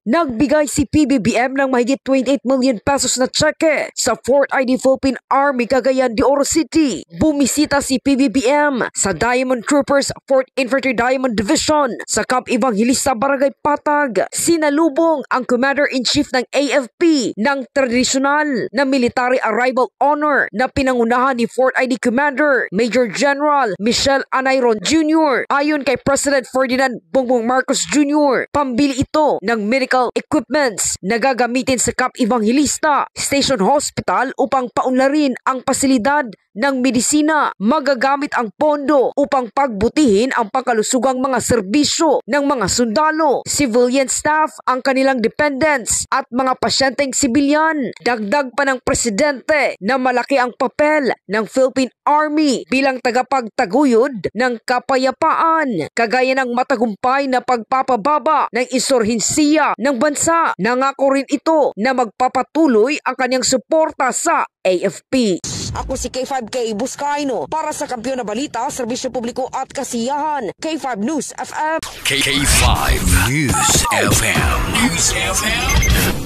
Nagbigay si PBBM ng mahigit 28 million pesos na tseke sa Fort ID Philippine Army Cagayan de Oro City. Bumisita si PBBM sa Diamond Troopers 4th Infantry Diamond Division sa Camp Evangelista Barangay Patag. Sinalubong ang Commander-in-Chief ng AFP ng tradisyonal na military arrival honor na pinangunahan ni Fort ID Commander Major General Michelle Anayron Jr. Ayon kay President Ferdinand Bongbong Marcos Jr., pambili ito ng medical equipments na gagamitin sa Camp Evangelista Station Hospital upang paunlarin ang pasilidad ng medisina. Magagamit ang pondo upang pagbutihin ang pangkalusugang mga serbisyo ng mga sundalo, civilian staff, ang kanilang dependents at mga pasyenteng sibilyan. Dagdag pa ng presidente na malaki ang papel ng Philippine Army bilang tagapagtaguyod ng kapayapaan, kagaya ng matagumpay na pagpapababa ng insurhensiya ng bansa. Nangako rin ito na magpapatuloy ang kanyang suporta sa AFP. Ako si K5K Buscaino para sa Kampiyon na Balita, Serbisyo Publiko at Kasiyahan. K5 News FM. K5 News FM. News FM.